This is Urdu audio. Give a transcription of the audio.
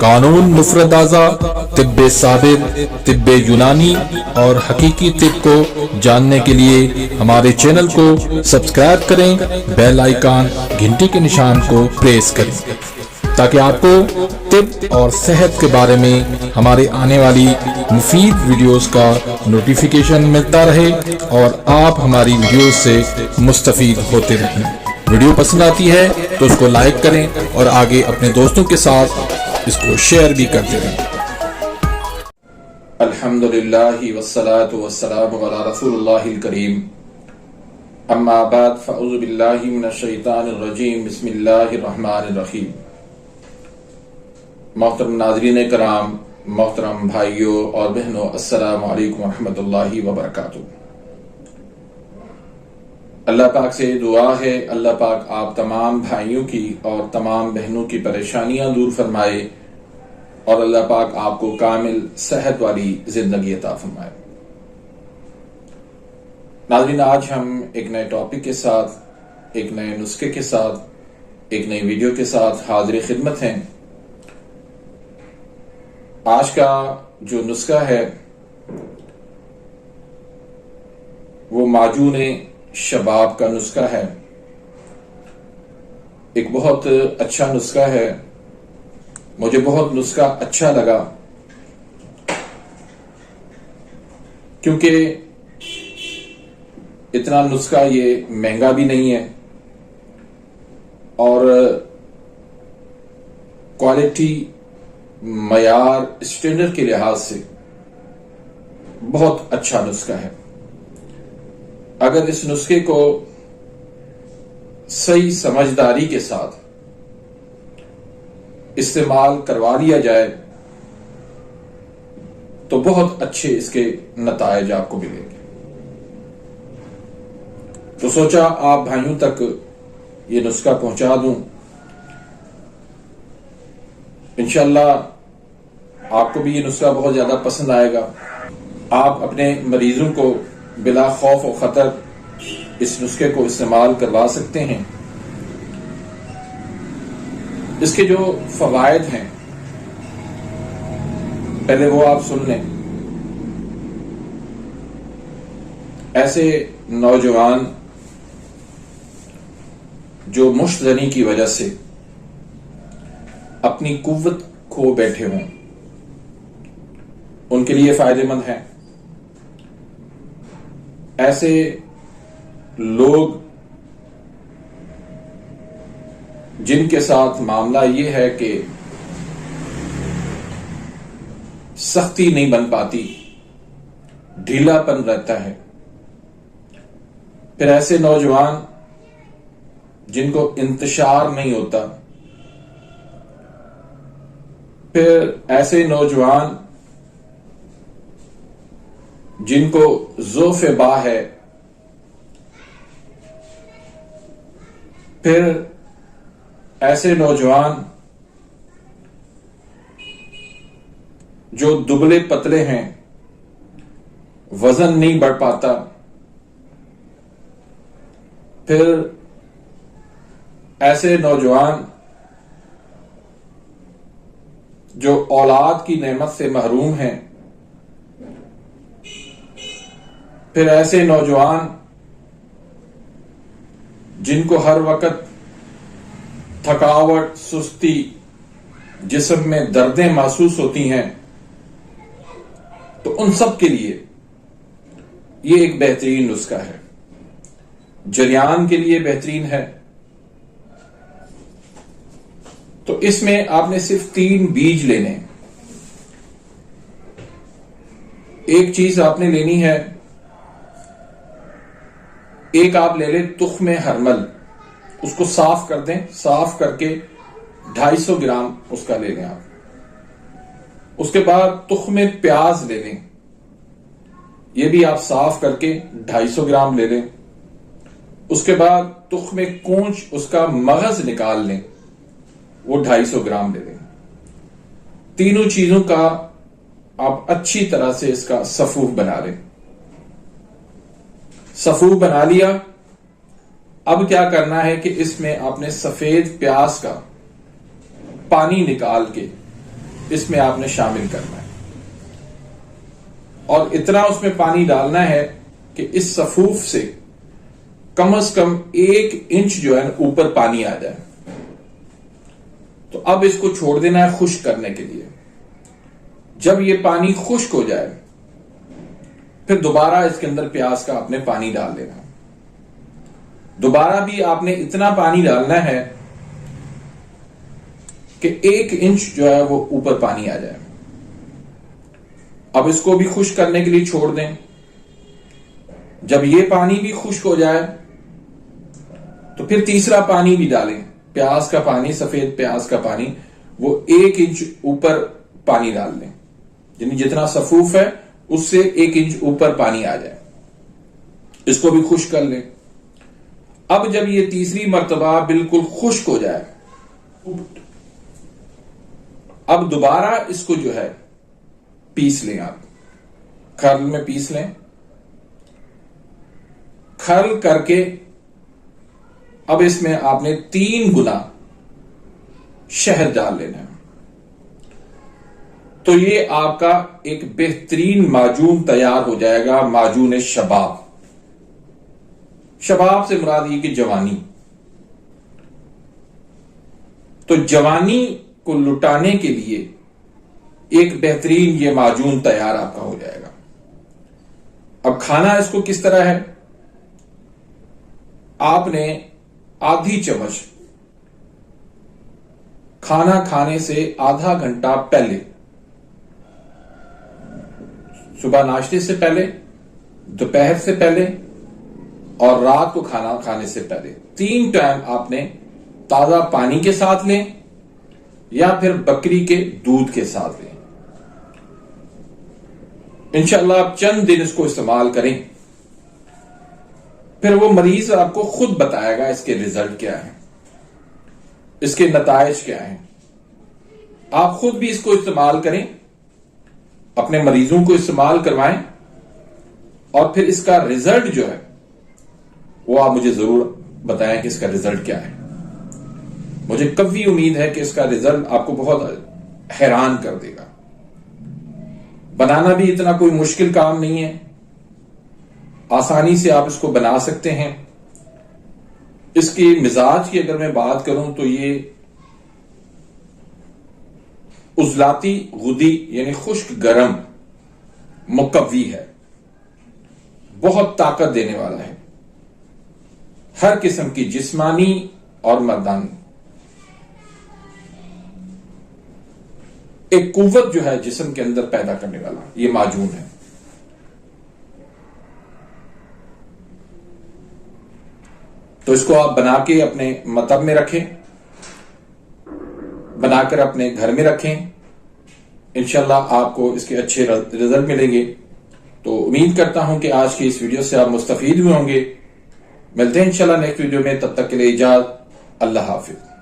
قانون مفردازہ، طب ثابت، طب یونانی اور حقیقی طب کو جاننے کے لیے ہمارے چینل کو سبسکرائب کریں، بیل آئیکن گھنٹی کے نشان کو پریس کریں تاکہ آپ کو طب اور صحت کے بارے میں ہمارے آنے والی مفید ویڈیوز کا نوٹیفیکیشن ملتا رہے اور آپ ہماری ویڈیوز سے مستفید ہوتے رہیں۔ ویڈیو پسند آتی ہے تو اس کو لائک کریں اور آگے اپنے دوستوں کے ساتھ اس کو شیئر بھی کرتے رہیں۔ الحمدللہ والصلاة والسلام علی رسول اللہ الکریم، اما بعد فاعوذ باللہ من الشیطان الرجیم، بسم اللہ الرحمن الرحیم۔ محترم ناظرین کرام، محترم بھائیوں اور بہنوں، السلام علیکم ورحمۃ اللہ وبرکاتہ۔ اللہ پاک سے دعا ہے اللہ پاک آپ تمام بھائیوں کی اور تمام بہنوں کی پریشانیاں دور فرمائے اور اللہ پاک آپ کو کامل صحت والی زندگی عطا فرمائے۔ ناظرین، آج ہم ایک نئے ٹاپک کے ساتھ، ایک نئے نسخے کے ساتھ، ایک نئی ویڈیو کے ساتھ حاضر خدمت ہیں۔ آج کا جو نسخہ ہے وہ معجون شباب کا نسخہ ہے۔ ایک بہت اچھا نسخہ ہے، مجھے بہت نسخہ اچھا لگا کیونکہ اتنا نسخہ یہ مہنگا بھی نہیں ہے اور کوالٹی، معیار، اسٹینڈرڈ کے لحاظ سے بہت اچھا نسخہ ہے۔ اگر اس نسخے کو صحیح سمجھداری کے ساتھ استعمال کروا لیا جائے تو بہت اچھے اس کے نتائج آپ کو ملیں گے۔ تو سوچا آپ بھائیوں تک یہ نسخہ پہنچا دوں، انشاءاللہ آپ کو بھی یہ نسخہ بہت زیادہ پسند آئے گا۔ آپ اپنے مریضوں کو بلا خوف و خطر اس نسخے کو استعمال کروا سکتے ہیں۔ اس کے جو فوائد ہیں پہلے وہ آپ سن لیں۔ ایسے نوجوان جو مشت زنی کی وجہ سے اپنی قوت کھو بیٹھے ہوں، ان کے لیے فائدہ مند ہے۔ ایسے لوگ جن کے ساتھ معاملہ یہ ہے کہ سختی نہیں بن پاتی، ڈھیلا پن رہتا ہے، پھر ایسے نوجوان جن کو انتشار نہیں ہوتا، پھر ایسے نوجوان جن کو ضعف با ہے، پھر ایسے نوجوان جو دبلے پتلے ہیں، وزن نہیں بڑھ پاتا، پھر ایسے نوجوان جو اولاد کی نعمت سے محروم ہیں، پھر ایسے نوجوان جن کو ہر وقت تھکاوٹ، سستی، جسم میں دردیں محسوس ہوتی ہیں، تو ان سب کے لیے یہ ایک بہترین نسخہ ہے، جریان کے لیے بہترین ہے۔ تو اس میں آپ نے صرف 3 بیج لینے ہیں۔ ایک چیز آپ نے لینی ہے، ایک آپ لے لیں تخم ہرمل، اس کو صاف کر دیں، صاف کر کے 250 گرام اس کا لے لیں آپ۔ اس کے بعد تخم پیاز لے لیں، یہ بھی آپ صاف کر کے 250 گرام لے لیں۔ اس کے بعد تخم کونچ، اس کا مغز نکال لیں، وہ 250 گرام لے لیں۔ تینوں چیزوں کا آپ اچھی طرح سے اس کا صفوف بنا لیں۔ صفوف بنا لیا، اب کیا کرنا ہے کہ اس میں آپ نے سفید پیاز کا پانی نکال کے اس میں آپ نے شامل کرنا ہے، اور اتنا اس میں پانی ڈالنا ہے کہ اس صفوف سے کم از کم 1 انچ جو ہے اوپر پانی آ جائے۔ تو اب اس کو چھوڑ دینا ہے خشک کرنے کے لیے۔ جب یہ پانی خشک ہو جائے پھر دوبارہ اس کے اندر پیاز کا آپ نے پانی ڈال دینا۔ دوبارہ بھی آپ نے اتنا پانی ڈالنا ہے کہ 1 انچ جو ہے وہ اوپر پانی آ جائے۔ اب اس کو بھی خشک کرنے کے لیے چھوڑ دیں۔ جب یہ پانی بھی خشک ہو جائے تو پھر تیسرا پانی بھی ڈالیں، پیاز کا پانی، سفید پیاز کا پانی، وہ 1 انچ اوپر پانی ڈال دیں، یعنی جتنا صفوف ہے اس سے 1 انچ اوپر پانی آ جائے۔ اس کو بھی خشک کر لیں۔ اب جب یہ تیسری مرتبہ بالکل خشک ہو جائے، اب دوبارہ اس کو جو ہے پیس لیں، آپ کھرل میں پیس لیں۔ کھرل کر کے اب اس میں آپ نے 3 گنا شہد ڈال لینا ہے۔ تو یہ آپ کا ایک بہترین معجون تیار ہو جائے گا، معجون شباب۔ شباب سے مراد یہ کہ جوانی۔ تو جوانی کو لٹانے کے لیے ایک بہترین یہ معجون تیار آپ کا ہو جائے گا۔ اب کھانا اس کو کس طرح ہے؟ آپ نے آدھی چمچ کھانا کھانے سے آدھا گھنٹہ پہلے، صبح ناشتے سے پہلے، دوپہر سے پہلے اور رات کو کھانا کھانے سے پہلے 3 ٹائم آپ نے تازہ پانی کے ساتھ لیں یا پھر بکری کے دودھ کے ساتھ لیں۔ انشاءاللہ آپ چند دن اس کو استعمال کریں، پھر وہ مریض آپ کو خود بتائے گا اس کے رزلٹ کیا ہیں، اس کے نتائج کیا ہیں۔ آپ خود بھی اس کو استعمال کریں، اپنے مریضوں کو استعمال کروائیں، اور پھر اس کا رزلٹ جو ہے وہ آپ مجھے ضرور بتائیں کہ اس کا رزلٹ کیا ہے۔ مجھے قوی امید ہے کہ اس کا رزلٹ آپ کو بہت حیران کر دے گا۔ بنانا بھی اتنا کوئی مشکل کام نہیں ہے، آسانی سے آپ اس کو بنا سکتے ہیں۔ اس کی مزاج کی اگر میں بات کروں تو یہ عضلاتی غدی یعنی خشک گرم مقوی ہے، بہت طاقت دینے والا ہے، ہر قسم کی جسمانی اور مردانی ایک قوت جو ہے جسم کے اندر پیدا کرنے والا یہ معجون ہے۔ تو اس کو آپ بنا کے اپنے مطب میں رکھیں، بنا کر اپنے گھر میں رکھیں، انشاءاللہ آپ کو اس کے اچھے رزلٹ ملیں گے۔ تو امید کرتا ہوں کہ آج کی اس ویڈیو سے آپ مستفید ہوئے ہوں گے۔ ملتے ہیں انشاءاللہ نیکسٹ ویڈیو میں، تب تک کے لیے اجازت، اللہ حافظ۔